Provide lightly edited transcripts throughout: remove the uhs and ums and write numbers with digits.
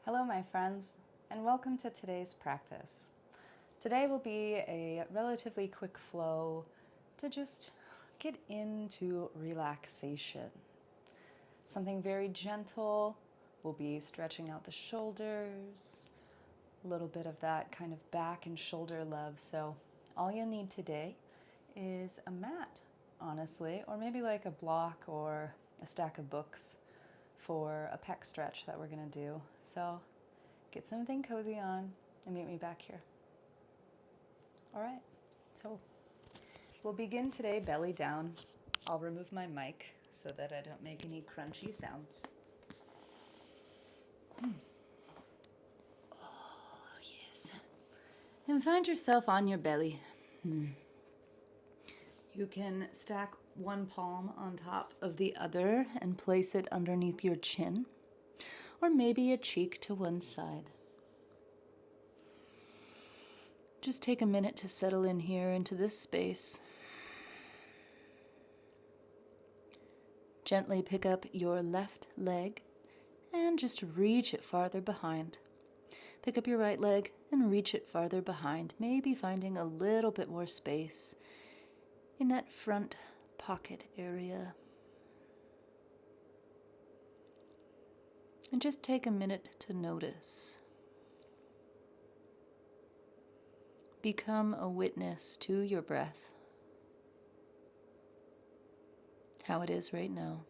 Hello, my friends, and welcome to today's practice. Today will be a relatively quick flow to just get into relaxation. Something very gentle. We'll be stretching out the shoulders, a little bit of that kind of back and shoulder love. So all you'll need today is a mat, honestly, or maybe like a block or a stack of books for a pec stretch that we're gonna do. So get something cozy on and meet me back here. All right, so we'll begin today belly down. I'll remove my mic so that I don't make any crunchy sounds. Oh, yes. And find yourself on your belly. You can stack one palm on top of the other and place it underneath your chin, or maybe a cheek to one side. Just take a minute to settle in here into this space. Gently pick up your left leg and just reach it farther behind. Pick up your right leg and reach it farther behind, maybe finding a little bit more space in that front pocket area. And just take a minute to notice. Become a witness to your breath, how it is right now.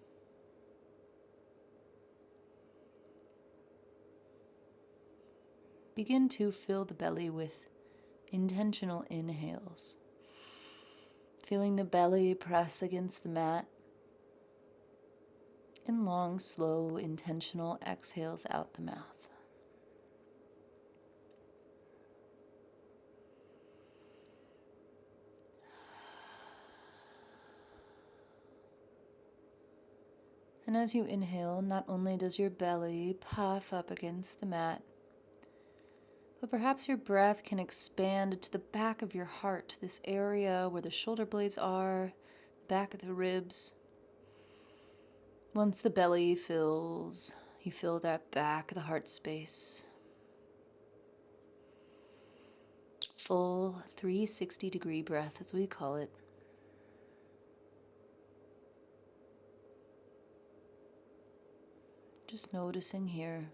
Begin to fill the belly with intentional inhales, feeling the belly press against the mat, and long, slow, intentional exhales out the mouth. And as you inhale, not only does your belly puff up against the mat, but perhaps your breath can expand to the back of your heart, this area where the shoulder blades are, the back of the ribs. Once the belly fills, you feel that back of the heart space. Full 360-degree breath, as we call it. Just noticing here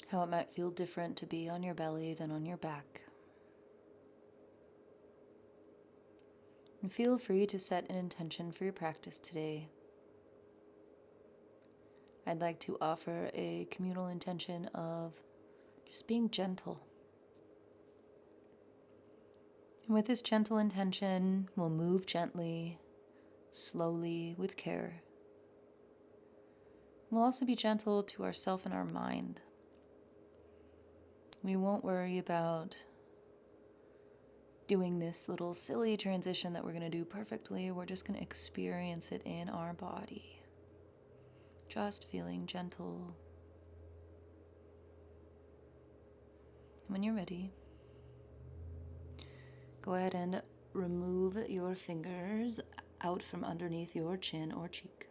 how it might feel different to be on your belly than on your back. And feel free to set an intention for your practice today. I'd like to offer a communal intention of just being gentle. And with this gentle intention, we'll move gently, slowly, with care. We'll also be gentle to ourselves and our mind. We won't worry about doing this little silly transition that we're going to do perfectly. We're just going to experience it in our body. Just feeling gentle. When you're ready, go ahead and remove your fingers out from underneath your chin or cheek.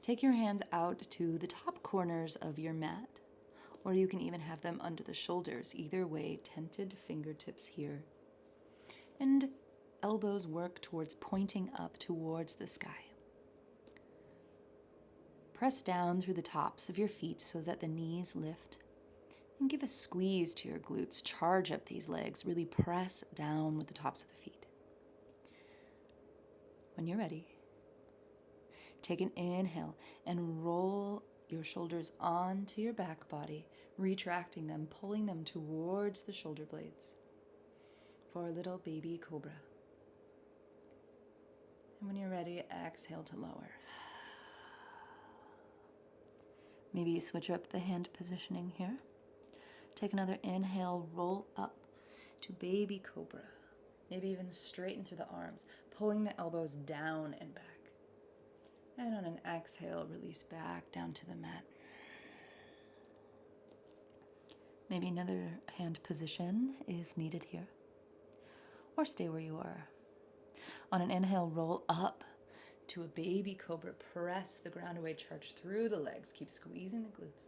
Take your hands out to the top corners of your mat, or you can even have them under the shoulders. Either way, tented fingertips here. And elbows work towards pointing up towards the sky. Press down through the tops of your feet so that the knees lift. And give a squeeze to your glutes. Charge up these legs. Really press down with the tops of the feet. When you're ready, take an inhale and roll your shoulders onto your back body, retracting them, pulling them towards the shoulder blades for a little baby cobra. And when you're ready, exhale to lower. Maybe switch up the hand positioning here. Take another inhale, roll up to baby cobra. Maybe even straighten through the arms, pulling the elbows down and back. And on an exhale, release back down to the mat. Maybe another hand position is needed here. Or stay where you are. On an inhale, roll up to a baby cobra. Press the ground away, charge through the legs. Keep squeezing the glutes.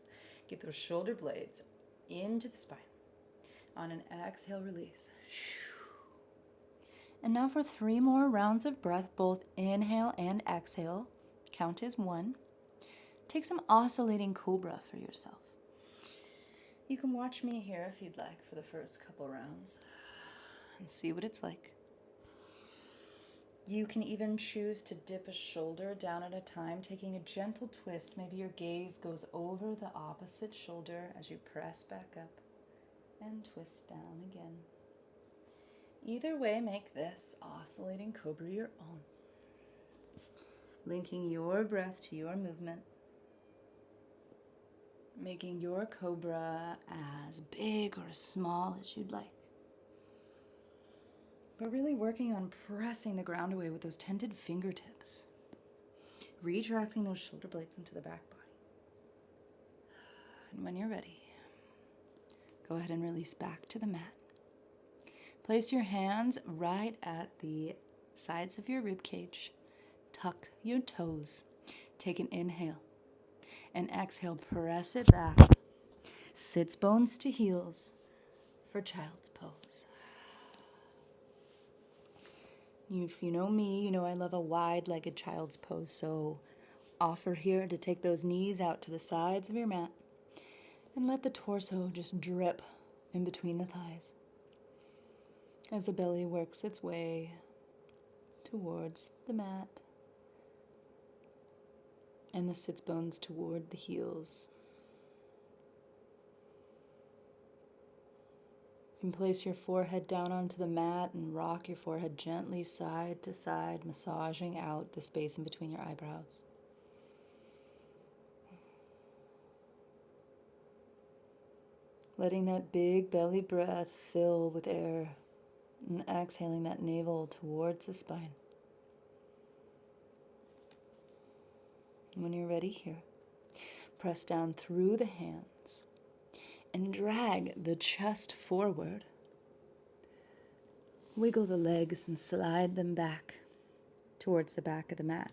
Get those shoulder blades into the spine. On an exhale, release. And now for 3 more rounds of breath, both inhale and exhale. Count as 1. Take some oscillating cobra for yourself. You can watch me here if you'd like for the first couple rounds and see what it's like. You can even choose to dip a shoulder down at a time, taking a gentle twist. Maybe your gaze goes over the opposite shoulder as you press back up and twist down again. Either way, make this oscillating cobra your own, linking your breath to your movement, making your cobra as big or as small as you'd like. But really working on pressing the ground away with those tented fingertips. Retracting those shoulder blades into the back body. And when you're ready, go ahead and release back to the mat. Place your hands right at the sides of your rib cage. Tuck your toes. Take an inhale. And exhale, press it back. Sits bones to heels for child's pose. If you know me, you know I love a wide-legged child's pose, so offer here to take those knees out to the sides of your mat and let the torso just drip in between the thighs as the belly works its way towards the mat and the sits bones toward the heels. You can place your forehead down onto the mat and rock your forehead gently side to side, massaging out the space in between your eyebrows. Letting that big belly breath fill with air and exhaling that navel towards the spine. When you're ready here, press down through the hands and drag the chest forward. Wiggle the legs and slide them back towards the back of the mat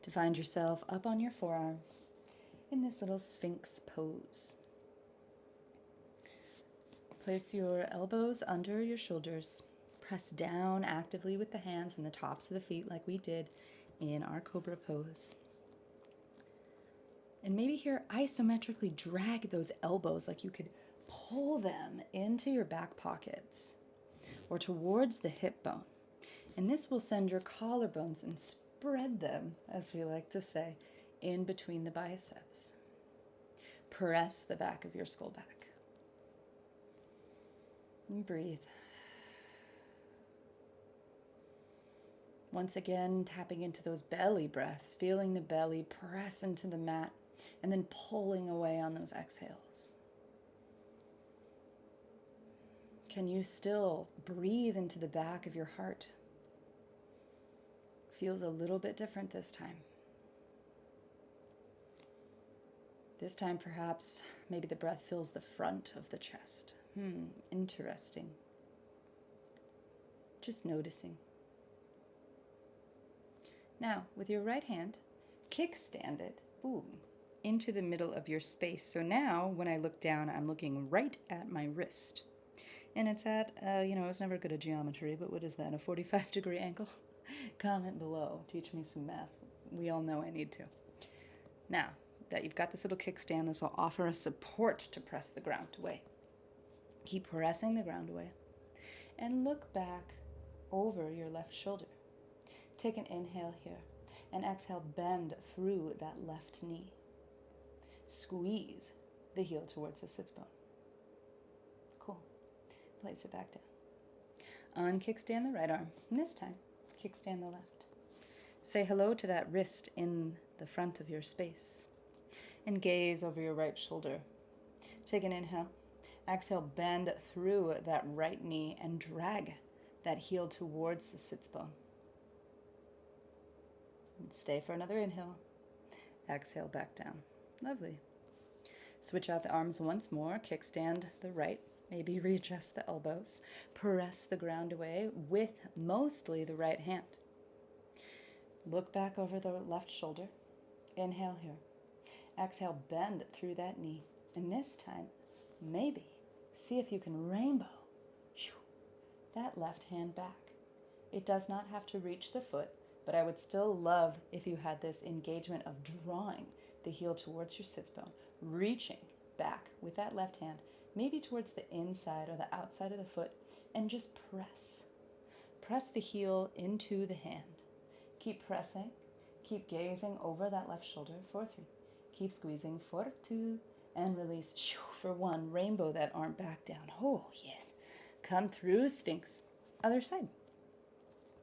to find yourself up on your forearms in this little Sphinx pose. Place your elbows under your shoulders. Press down actively with the hands and the tops of the feet like we did in our Cobra pose. And maybe here, isometrically drag those elbows like you could pull them into your back pockets or towards the hip bone. And this will send your collarbones and spread them, as we like to say, in between the biceps. Press the back of your skull back. And breathe. Once again, tapping into those belly breaths, feeling the belly press into the mat, and then pulling away on those exhales. Can you still breathe into the back of your heart? Feels a little bit different this time. This time, perhaps, maybe the breath fills the front of the chest. Interesting. Just noticing. Now, with your right hand, kickstand it, into the middle of your space. So now, when I look down, I'm looking right at my wrist. And it's at, I was never good at geometry, but what is that, a 45-degree angle? Comment below. Teach me some math. We all know I need to. Now that you've got this little kickstand, this will offer a support to press the ground away. Keep pressing the ground away. And look back over your left shoulder. Take an inhale here. And exhale, bend through that left knee. Squeeze the heel towards the sits bone. Cool. Place it back down. Unkickstand the right arm. And this time, kickstand the left. Say hello to that wrist in the front of your space. And gaze over your right shoulder. Take an inhale. Exhale, bend through that right knee and drag that heel towards the sits bone. And stay for another inhale. Exhale, back down. Lovely. Switch out the arms once more. Kickstand the right. Maybe readjust the elbows. Press the ground away with mostly the right hand. Look back over the left shoulder. Inhale here. Exhale, bend through that knee. And this time, maybe, see if you can rainbow that left hand back. It does not have to reach the foot, but I would still love if you had this engagement of drawing the heel towards your sits bone, reaching back with that left hand, maybe towards the inside or the outside of the foot, and just press. Press the heel into the hand. Keep pressing. Keep gazing over that left shoulder for 3. Keep squeezing for 2. And release for 1. Rainbow that arm back down. Oh, yes. Come through, Sphinx. Other side.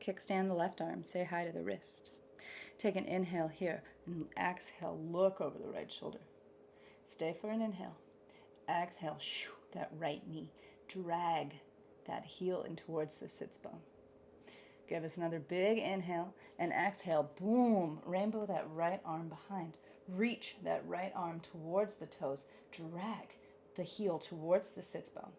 Kickstand the left arm. Say hi to the wrist. Take an inhale here. And exhale, look over the right shoulder. Stay for an inhale. Exhale, that right knee. Drag that heel in towards the sits bone. Give us another big inhale, and exhale, boom, rainbow that right arm behind. Reach that right arm towards the toes. Drag the heel towards the sits bone.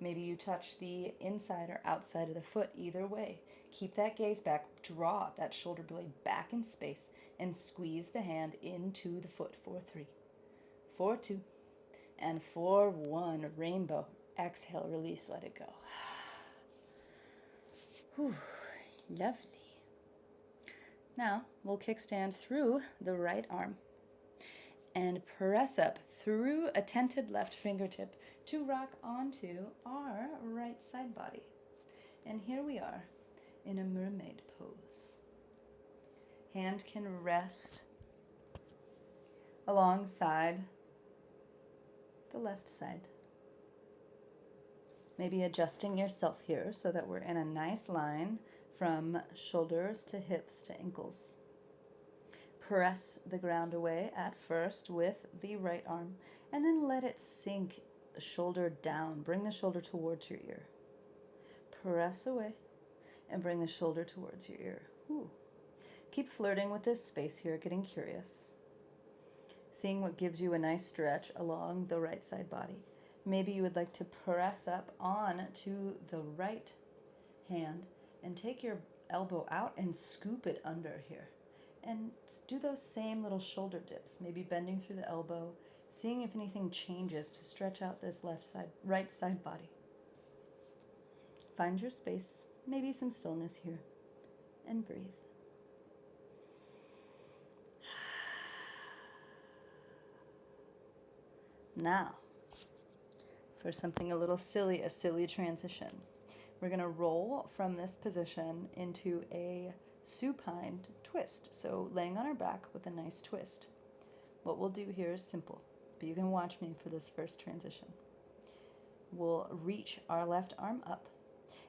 Maybe you touch the inside or outside of the foot, either way. Keep that gaze back, draw that shoulder blade back in space, and squeeze the hand into the foot for 3, for 2, and for 1. Rainbow. Exhale, release, let it go. Whew. Lovely. Now we'll kickstand through the right arm and press up through a tented left fingertip to rock onto our right side body. And here we are in a mermaid pose. Hand can rest alongside the left side. Maybe adjusting yourself here so that we're in a nice line from shoulders to hips to ankles. Press the ground away at first with the right arm, and then let it sink the shoulder down. Bring the shoulder towards your ear. Press away and bring the shoulder towards your ear. Ooh. Keep flirting with this space here, getting curious. Seeing what gives you a nice stretch along the right side body. Maybe you would like to press up on to the right hand and take your elbow out and scoop it under here. And do those same little shoulder dips, maybe bending through the elbow, seeing if anything changes to stretch out this right side body. Find your space, maybe some stillness here, and breathe. Now, for something a little silly, a silly transition. We're going to roll from this position into a supine twist. So laying on our back with a nice twist. What we'll do here is simple, but you can watch me for this first transition. We'll reach our left arm up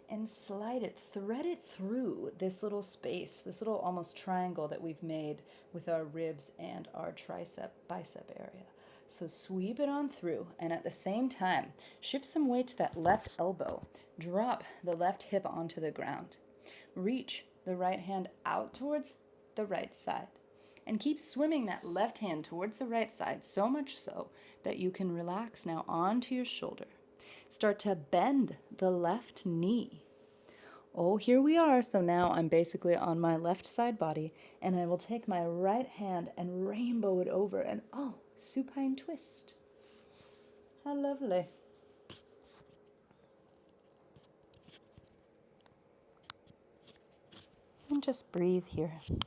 and slide it, thread it through this little space, this little almost triangle that we've made with our ribs and our bicep area. So sweep it on through, and at the same time, shift some weight to that left elbow. Drop the left hip onto the ground. Reach the right hand out towards the right side. And keep swimming that left hand towards the right side, so much so that you can relax now onto your shoulder. Start to bend the left knee. Oh, here we are. So now I'm basically on my left side body, and I will take my right hand and rainbow it over, and oh, supine twist. How lovely. And just breathe here. You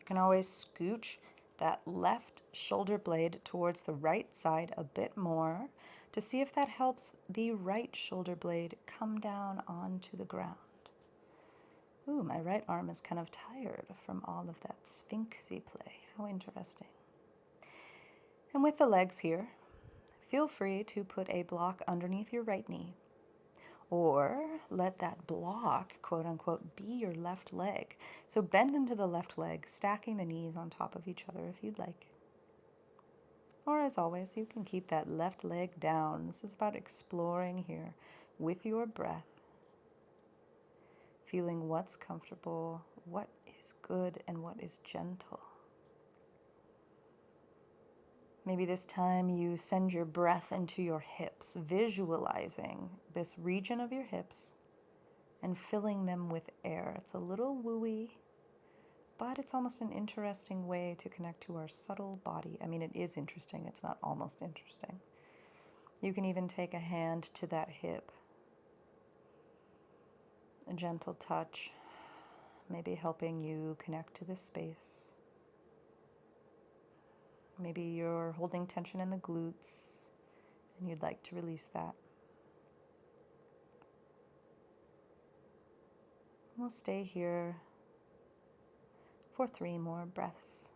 can always scooch that left shoulder blade towards the right side a bit more to see if that helps the right shoulder blade come down onto the ground. Ooh, my right arm is kind of tired from all of that sphinxy play. How interesting. And with the legs here, feel free to put a block underneath your right knee, or let that block, quote unquote, be your left leg. So bend into the left leg, stacking the knees on top of each other if you'd like. Or as always, you can keep that left leg down. This is about exploring here with your breath. Feeling what's comfortable, what is good, and what is gentle. Maybe this time you send your breath into your hips, visualizing this region of your hips and filling them with air. It's a little wooey, but it's almost an interesting way to connect to our subtle body. I mean, it is interesting. It's not almost interesting. You can even take a hand to that hip. A gentle touch, maybe helping you connect to this space. Maybe you're holding tension in the glutes and you'd like to release that. We'll stay here for 3 more breaths.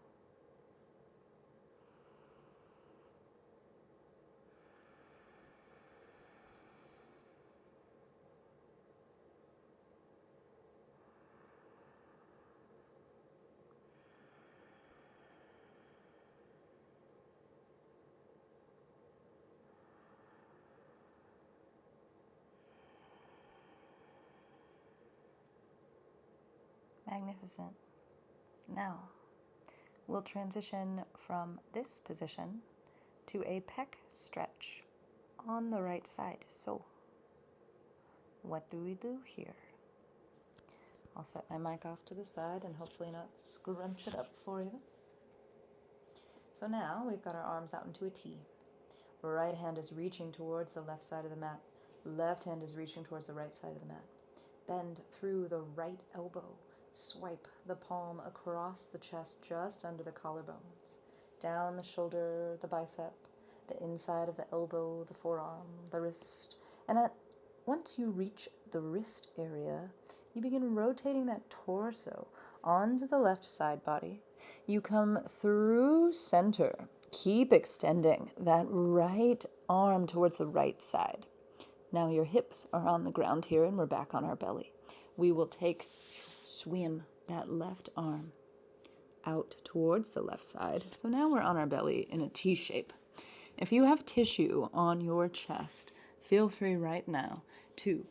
Magnificent. Now, we'll transition from this position to a pec stretch on the right side. So, what do we do here? I'll set my mic off to the side and hopefully not scrunch it up for you. So now we've got our arms out into a T. Right hand is reaching towards the left side of the mat. Left hand is reaching towards the right side of the mat. Bend through the right elbow. Swipe the palm across the chest just under the collarbones. Down the shoulder, the bicep, the inside of the elbow, the forearm, the wrist. And once you reach the wrist area, you begin rotating that torso onto the left side body. You come through center. Keep extending that right arm towards the right side. Now your hips are on the ground here and we're back on our belly. We will swim that left arm out towards the left side. So now we're on our belly in a T shape. If you have tissue on your chest, feel free right now to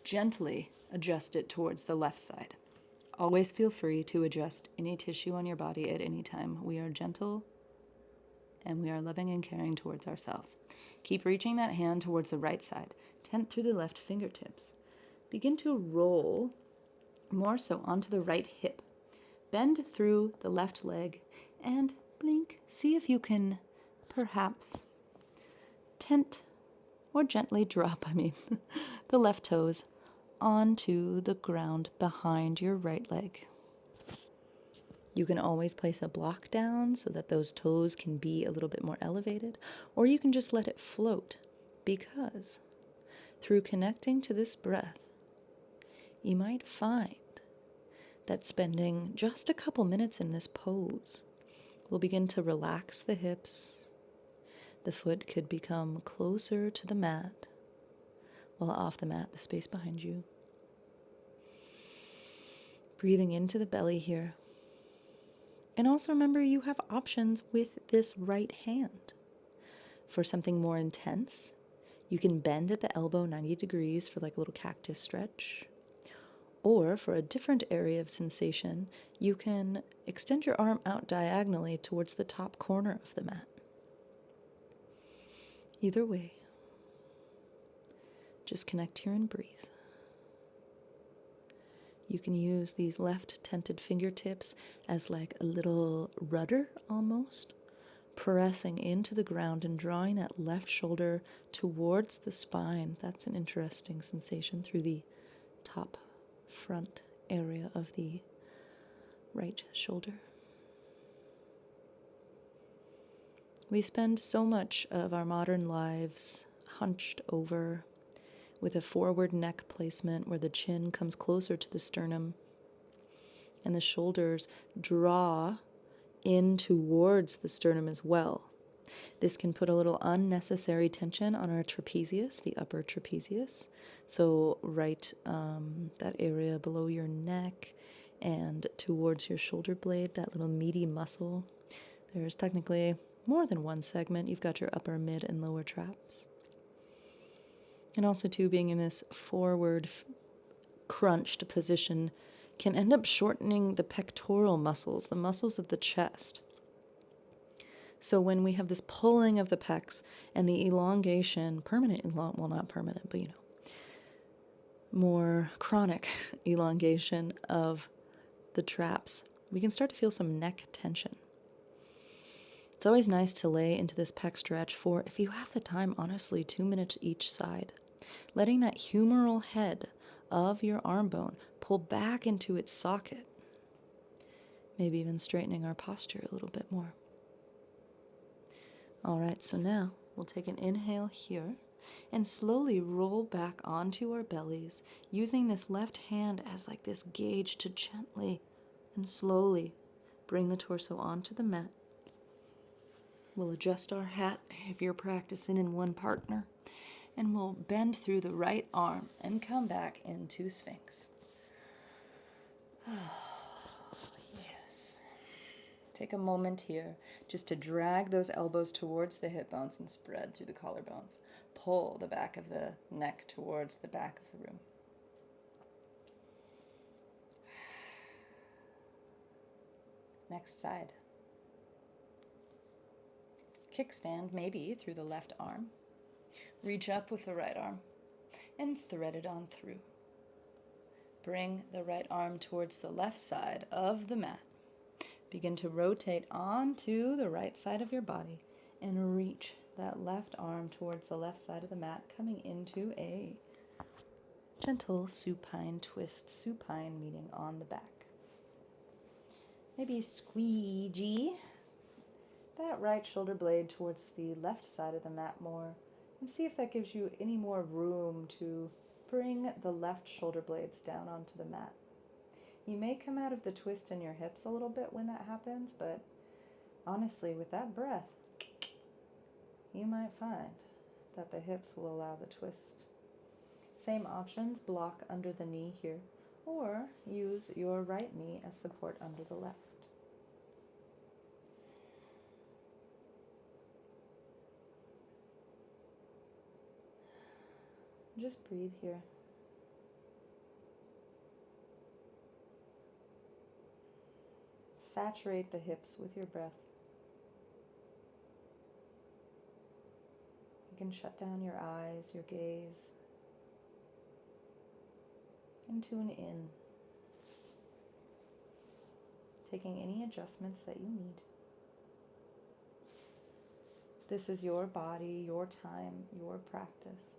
gently adjust it towards the left side. Always feel free to adjust any tissue on your body at any time. We are gentle and we are loving and caring towards ourselves. Keep reaching that hand towards the right side. Tent through the left fingertips. Begin to roll more so onto the right hip. Bend through the left leg and blink. See if you can perhaps tent or gently drop, the left toes onto the ground behind your right leg. You can always place a block down so that those toes can be a little bit more elevated, or you can just let it float, because through connecting to this breath, you might find that spending just a couple minutes in this pose will begin to relax the hips. The foot could become closer to the mat, while off the mat, the space behind you. Breathing into the belly here. And also remember, you have options with this right hand. For something more intense, you can bend at the elbow 90 degrees for like a little cactus stretch. Or for a different area of sensation, you can extend your arm out diagonally towards the top corner of the mat. Either way, just connect here and breathe. You can use these left tented fingertips as like a little rudder almost, pressing into the ground and drawing that left shoulder towards the spine. That's an interesting sensation through the top front area of the right shoulder. We spend so much of our modern lives hunched over with a forward neck placement where the chin comes closer to the sternum and the shoulders draw in towards the sternum as well. This can put a little unnecessary tension on our trapezius, the upper trapezius. So right that area below your neck and towards your shoulder blade, that little meaty muscle. There's technically more than one segment. You've got your upper, mid, and lower traps. And also too, being in this forward crunched position can end up shortening the pectoral muscles, the muscles of the chest. So when we have this pulling of the pecs and the elongation, well, not permanent, but more chronic elongation of the traps, we can start to feel some neck tension. It's always nice to lay into this pec stretch for, if you have the time, honestly, 2 minutes each side, letting that humeral head of your arm bone pull back into its socket, maybe even straightening our posture a little bit more. All right, so now we'll take an inhale here and slowly roll back onto our bellies, using this left hand as like this gauge to gently and slowly bring the torso onto the mat. We'll adjust our hat if you're practicing in one partner, and we'll bend through the right arm and come back into Sphinx. Yes. Take a moment here just to drag those elbows towards the hip bones and spread through the collarbones. Pull the back of the neck towards the back of the room. Next side. Kickstand maybe through the left arm. Reach up with the right arm and thread it on through. Bring the right arm towards the left side of the mat. Begin to rotate onto the right side of your body and reach that left arm towards the left side of the mat, coming into a gentle supine twist, supine meaning on the back. Maybe squeegee that right shoulder blade towards the left side of the mat more, and see if that gives you any more room to bring the left shoulder blades down onto the mat. You may come out of the twist in your hips a little bit when that happens, but honestly, with that breath, you might find that the hips will allow the twist. Same options, block under the knee here, or use your right knee as support under the left. Just breathe here. Saturate the hips with your breath. You can shut down your eyes, your gaze, and tune in, taking any adjustments that you need. This is your body, your time, your practice.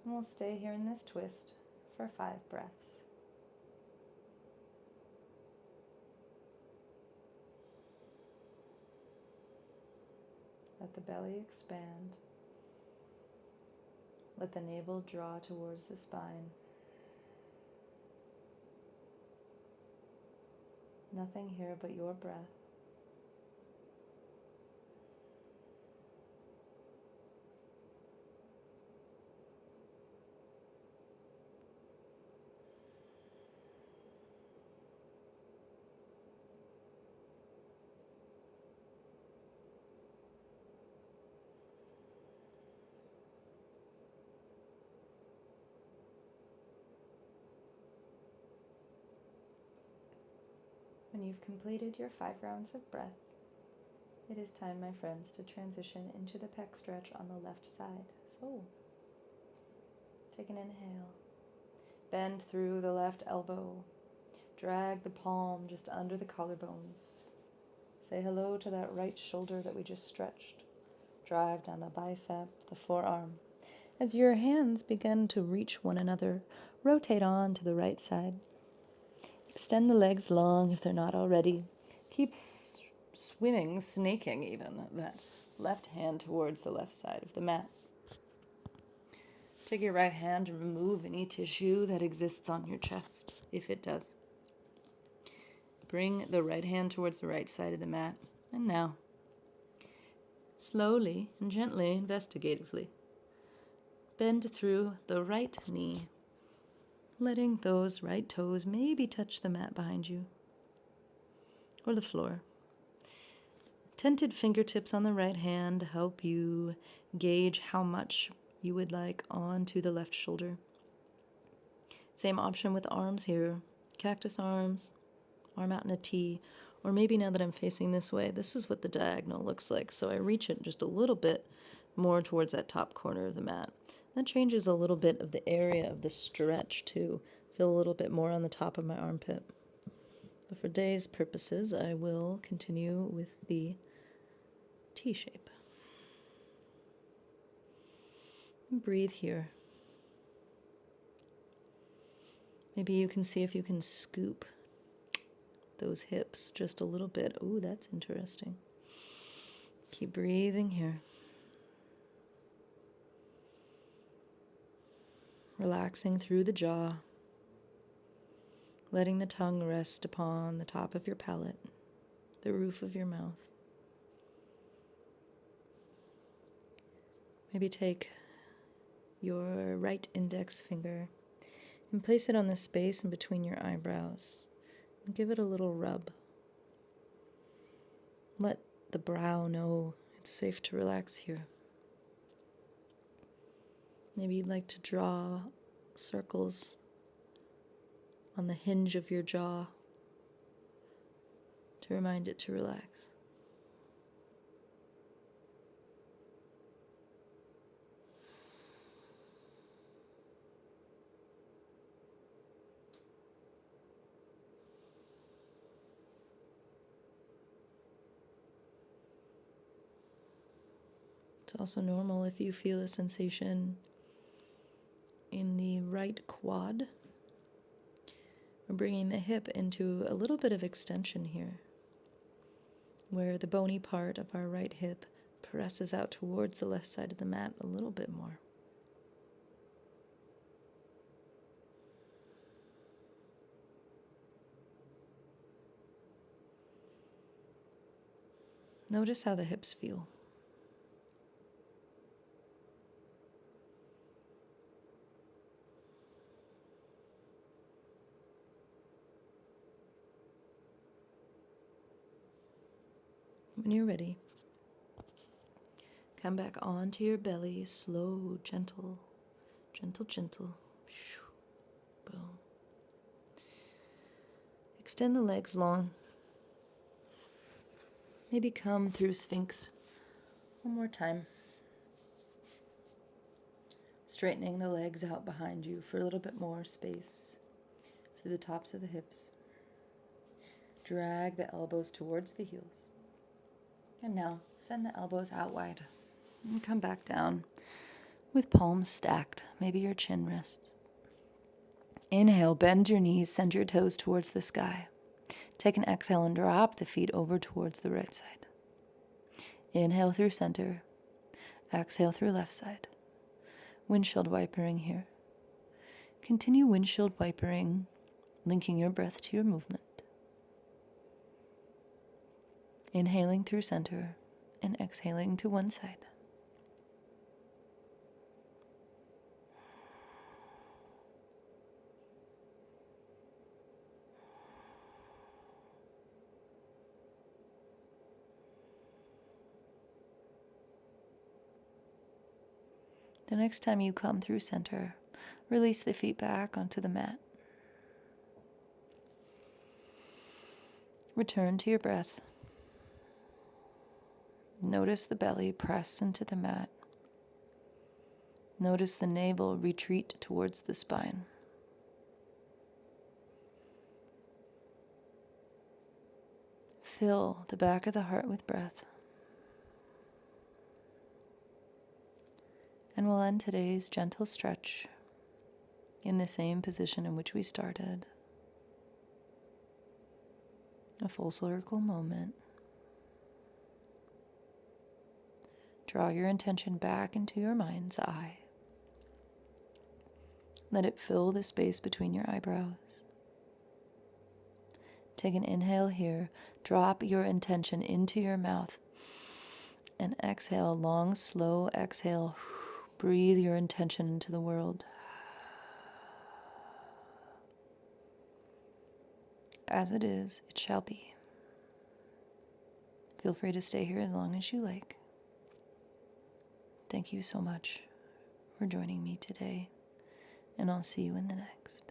And we'll stay here in this twist for 5 breaths. Let the belly expand. Let the navel draw towards the spine. Nothing here but your breath. When you've completed your 5 rounds of breath, it is time, my friends, to transition into the pec stretch on the left side. So, take an inhale. Bend through the left elbow. Drag the palm just under the collarbones. Say hello to that right shoulder that we just stretched. Drive down the bicep, the forearm. As your hands begin to reach one another, rotate on to the right side. Extend the legs long if they're not already. Keep swimming, snaking even, that left hand towards the left side of the mat. Take your right hand and remove any tissue that exists on your chest, if it does. Bring the right hand towards the right side of the mat. And now, slowly and gently, investigatively, bend through the right knee, letting those right toes maybe touch the mat behind you or the floor. Tented fingertips on the right hand help you gauge how much you would like onto the left shoulder. Same option with arms here. Cactus arms, arm out in a T, or maybe now that I'm facing this way, this is what the diagonal looks like. So I reach it just a little bit more towards that top corner of the mat. That changes a little bit of the area of the stretch too. Feel a little bit more on the top of my armpit. But for today's purposes, I will continue with the T shape. Breathe here. Maybe you can see if you can scoop those hips just a little bit. Ooh, that's interesting. Keep breathing here. Relaxing through the jaw. Letting the tongue rest upon the top of your palate, the roof of your mouth. Maybe take your right index finger and place it on the space in between your eyebrows and give it a little rub. Let the brow know it's safe to relax here. Maybe you'd like to draw circles on the hinge of your jaw to remind it to relax. It's also normal if you feel a sensation in the right quad. We're bringing the hip into a little bit of extension here, where the bony part of our right hip presses out towards the left side of the mat a little bit more. Notice how the hips feel. When you're ready, come back onto your belly, slow, gentle, gentle, gentle. Boom. Extend the legs long. Maybe come through Sphinx one more time. Straightening the legs out behind you for a little bit more space through the tops of the hips. Drag the elbows towards the heels. And now, send the elbows out wide. And come back down with palms stacked. Maybe your chin rests. Inhale, bend your knees, send your toes towards the sky. Take an exhale and drop the feet over towards the right side. Inhale through center. Exhale through left side. Windshield wipering here. Continue windshield wipering, linking your breath to your movement. Inhaling through center and exhaling to one side. The next time you come through center, release the feet back onto the mat. Return to your breath. Notice the belly press into the mat. Notice the navel retreat towards the spine. Fill the back of the heart with breath. And we'll end today's gentle stretch in the same position in which we started. A full circle moment. Draw your intention back into your mind's eye. Let it fill the space between your eyebrows. Take an inhale here. Drop your intention into your mouth. And exhale, long, slow exhale. Breathe your intention into the world. As it is, it shall be. Feel free to stay here as long as you like. Thank you so much for joining me today, and I'll see you in the next.